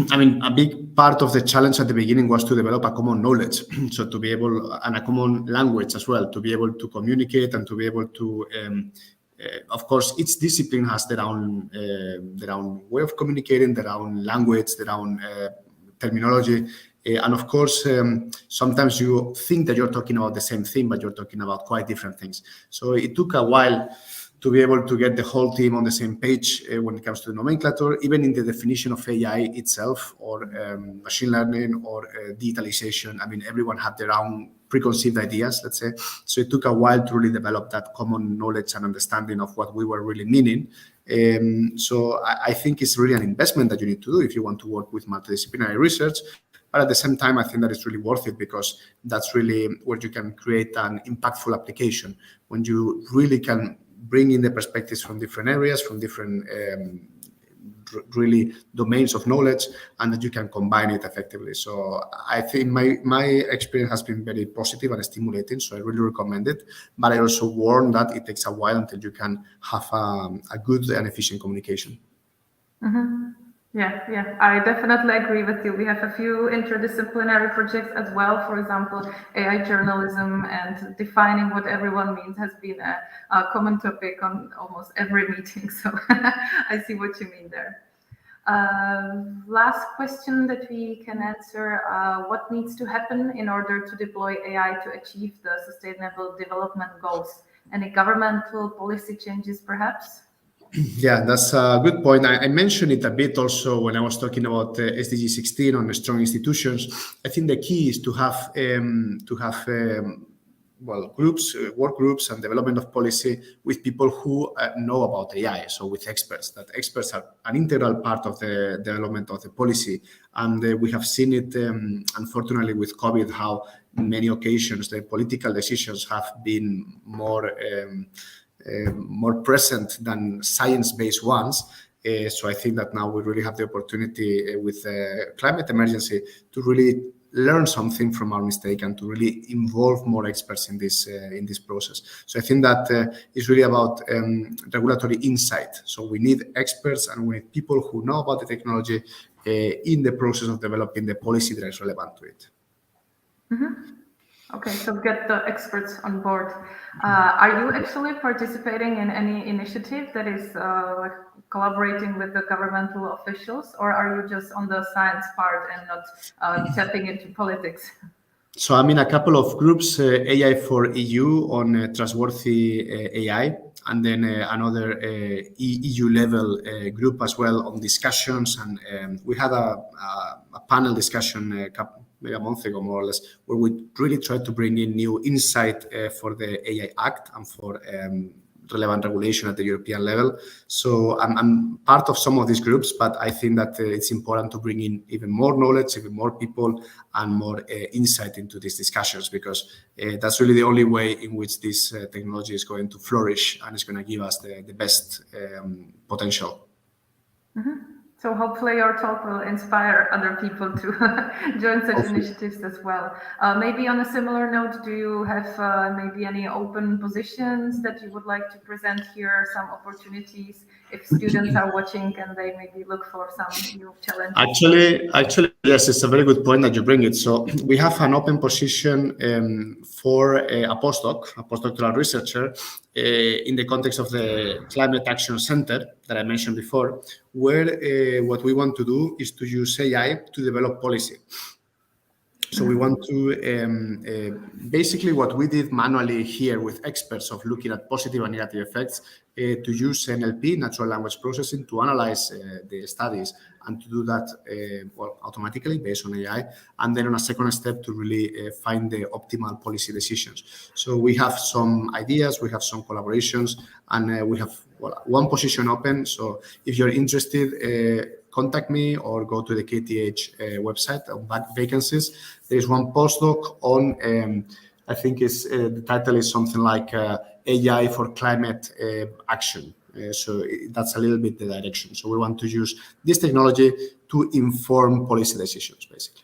I mean, a big part of the challenge at the beginning was to develop a common knowledge, so to be able, and a common language as well, to be able to communicate and to be able to, of course, each discipline has their own way of communicating, their own language, their own terminology. And of course, sometimes you think that you're talking about the same thing, but you're talking about quite different things. So it took a while to be able to get the whole team on the same page when it comes to the nomenclature, even in the definition of AI itself, or machine learning, or digitalization. I mean, everyone had their own preconceived ideas, let's say. So it took a while to really develop that common knowledge and understanding of what we were really meaning. So I think it's really an investment that you need to do if you want to work with multidisciplinary research. But at the same time, I think that it's really worth it, because that's really where you can create an impactful application, when you really can bring in the perspectives from different areas, from different really domains of knowledge, and that you can combine it effectively. So I think my experience has been very positive and stimulating, so I really recommend it. But I also warn that it takes a while until you can have a good and efficient communication. Mm-hmm. Yeah, I definitely agree with you. We have a few interdisciplinary projects as well. For example, AI journalism, and defining what everyone means has been a common topic on almost every meeting. So I see what you mean there. Last question that we can answer, what needs to happen in order to deploy AI to achieve the Sustainable Development Goals? Any governmental policy changes, perhaps? Yeah, that's a good point. I mentioned it a bit also when I was talking about SDG 16 on strong institutions. I think the key is to have groups, work groups, and development of policy with people who know about AI. So with experts, that experts are an integral part of the development of the policy. And we have seen it, unfortunately, with COVID, how in many occasions the political decisions have been more present than science-based ones. So I think that now we really have the opportunity with climate emergency to really learn something from our mistake and to really involve more experts in this process. So I think that is really about regulatory insight. So we need experts, and we need people who know about the technology in the process of developing the policy that is relevant to it. Mm-hmm. Okay, so get the experts on board. Are you actually participating in any initiative that is collaborating with the governmental officials, or are you just on the science part and not tapping into politics? So I'm in a couple of groups, AI for EU on trustworthy AI, and then another EU level group as well on discussions. And we had a panel discussion maybe a month ago, more or less, where we really tried to bring in new insight for the AI Act and for relevant regulation at the European level. So I'm part of some of these groups, but I think that it's important to bring in even more knowledge, even more people, and more insight into these discussions, because that's really the only way in which this technology is going to flourish and is going to give us the best potential. Mm-hmm. So hopefully your talk will inspire other people to join such initiatives as well. Maybe on a similar note, do you have maybe any open positions that you would like to present here, some opportunities if students are watching and they maybe look for some new challenges? Actually, yes, it's a very good point that you bring it. So we have an open position for a postdoctoral researcher in the context of the Climate Action Center that I mentioned before, where what we want to do is to use AI to develop policy. So we want to, basically what we did manually here with experts of looking at positive and negative effects, to use NLP, natural language processing, to analyze the studies and to do that automatically based on AI. And then on a second step to really find the optimal policy decisions. So we have some ideas, we have some collaborations, and we have one position open. So if you're interested, contact me or go to the KTH website on vacancies. There is one postdoc on, I think the title is something like AI for climate action. So that's a little bit the direction. So we want to use this technology to inform policy decisions, basically.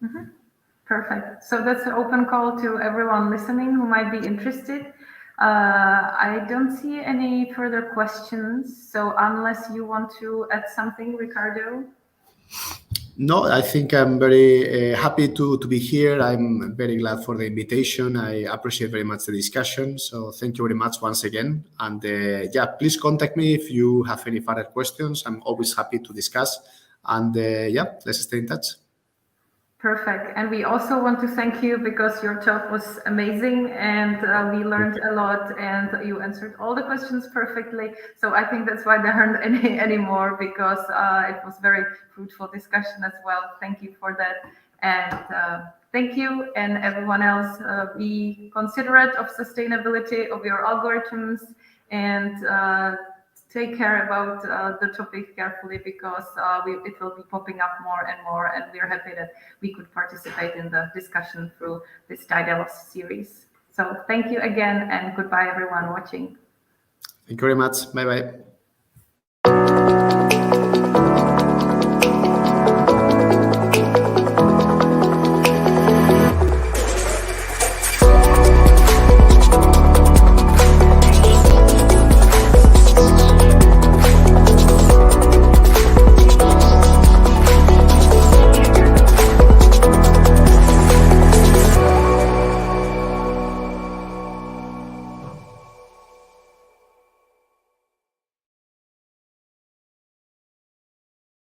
Mm-hmm. Perfect. So that's an open call to everyone listening who might be interested. I don't see any further questions. So unless you want to add something, Ricardo? No, I think I'm very happy to be here. I'm very glad for the invitation. I appreciate very much the discussion. So thank you very much once again. And please contact me if you have any further questions. I'm always happy to discuss. And yeah, let's stay in touch. Perfect. And we also want to thank you because your talk was amazing and we learned a lot and you answered all the questions perfectly. So I think that's why there aren't any more, because it was very fruitful discussion as well. Thank you for that. And thank you, and everyone else, be considerate of sustainability of your algorithms, and take care about the topic carefully, because it will be popping up more and more, and we're happy that we could participate in the discussion through this DAIDALOS series. So thank you again, and goodbye everyone watching. Thank you very much. Bye-bye.